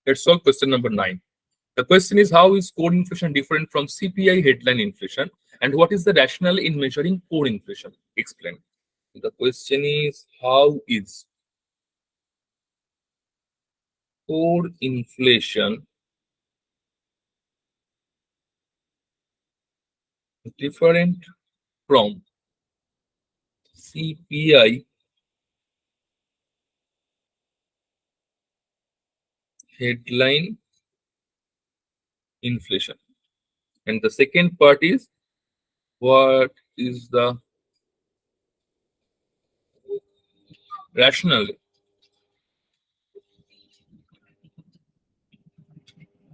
Let's solve question number 9. The question is, how is core inflation different from CPI headline inflation, and what is the rationale in measuring core inflation? Explain. The question is, how is core inflation different from CPI headline inflation? And the second part is, what is the rationale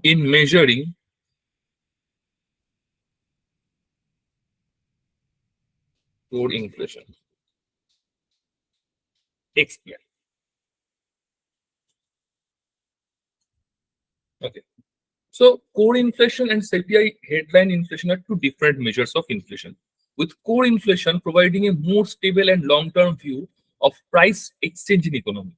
in measuring core inflation? Explain. Okay. So core inflation and CPI headline inflation are two different measures of inflation, with core inflation providing a more stable and long-term view of price exchange in economy.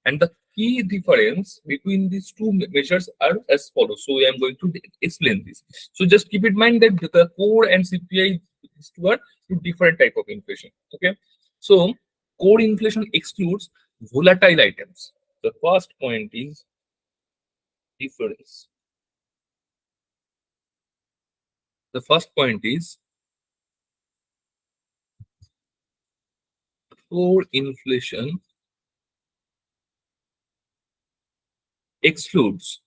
And the key difference between these two measures are as follows. So I am going to explain this. So just keep in mind that the core and CPI, these two are two different type of inflation. Okay. So core inflation excludes volatile items. The first point is difference. The first point is core inflation excludes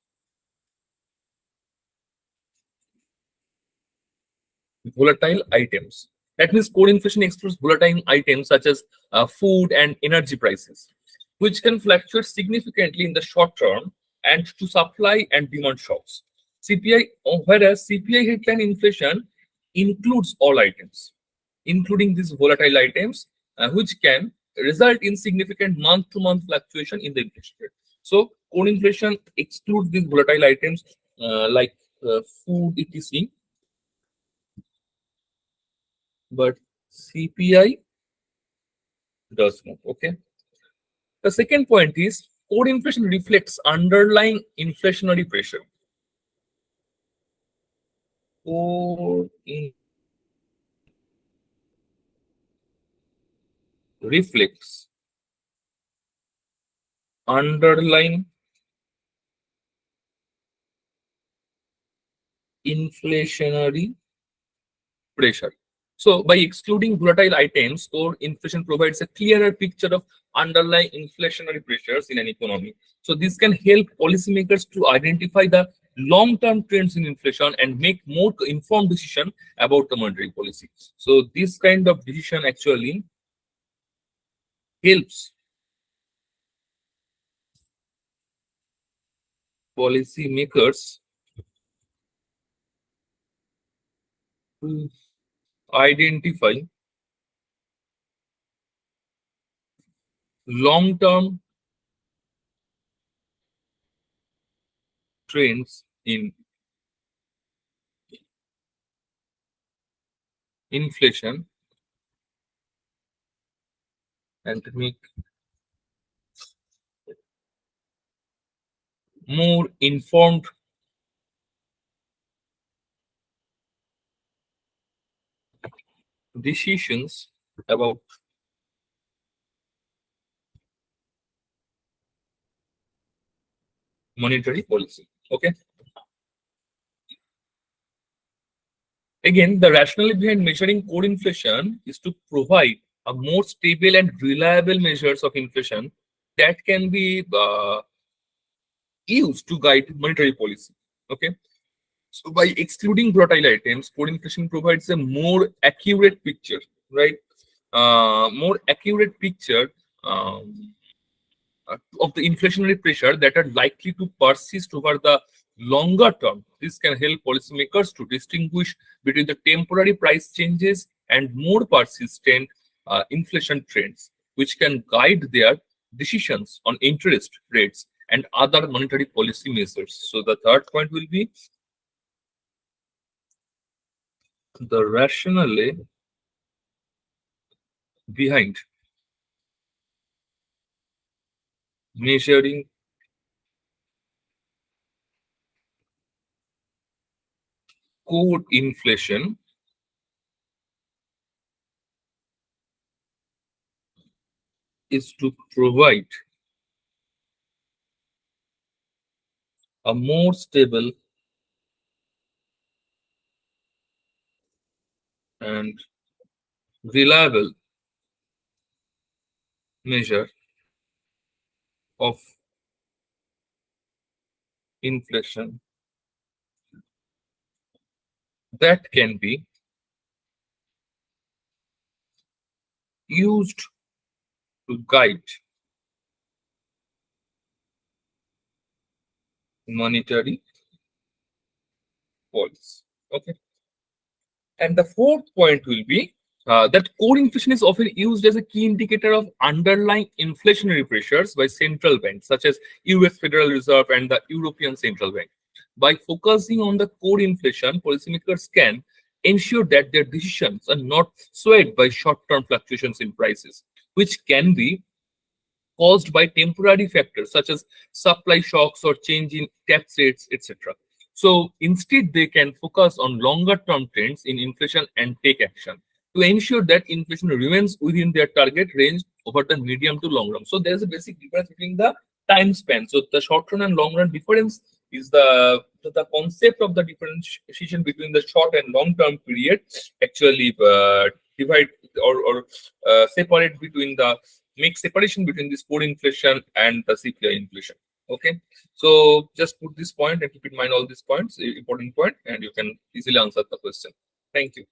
volatile items. That means core inflation excludes volatile items such as food and energy prices, which can fluctuate significantly in the short term and to supply and demand shocks. CPI, whereas CPI headline inflation includes all items, including these volatile items, which can result in significant month-to-month fluctuation in the inflation rate. So, core inflation excludes these volatile items like food, etc. But CPI does not. Okay. The second point is core inflation reflects underlying inflationary pressure. Core reflects underlying inflationary pressure. So, by excluding volatile items, core inflation provides a clearer picture of underlying inflationary pressures in an economy. So, this can help policymakers to identify the long-term trends in inflation and make more informed decision about the monetary policy. So, this kind of decision actually helps policymakers to identify long-term trends in inflation and make more informed decisions about monetary policy. Okay. Again, the rationale behind measuring core inflation is to provide a more stable and reliable measures of inflation that can be used to guide monetary policy. Okay. So by excluding volatile items, core inflation provides a more accurate picture, right? More accurate picture of the inflationary pressure that are likely to persist over the longer term. This can help policymakers to distinguish between the temporary price changes and more persistent inflation trends, which can guide their decisions on interest rates and other monetary policy measures. So the third point will be the rationale behind measuring core inflation is to provide a more stable and reliable measure of inflation that can be used to guide monetary policy. Okay. And the fourth point will be that core inflation is often used as a key indicator of underlying inflationary pressures by central banks, such as US Federal Reserve and the European Central Bank. By focusing on the core inflation, policymakers can ensure that their decisions are not swayed by short-term fluctuations in prices, which can be caused by temporary factors such as supply shocks or change in tax rates, etc. So instead, they can focus on longer term trends in inflation and take action to ensure that inflation remains within their target range over the medium to long run. So there's a basic difference between the time span. So the short run and long run difference is the concept of the differentiation between the short and long term period actually divide or separate between the make separation between this core inflation and the CPI inflation. Okay, so just put this point and keep in mind all these points, important point, and you can easily answer the question. Thank you.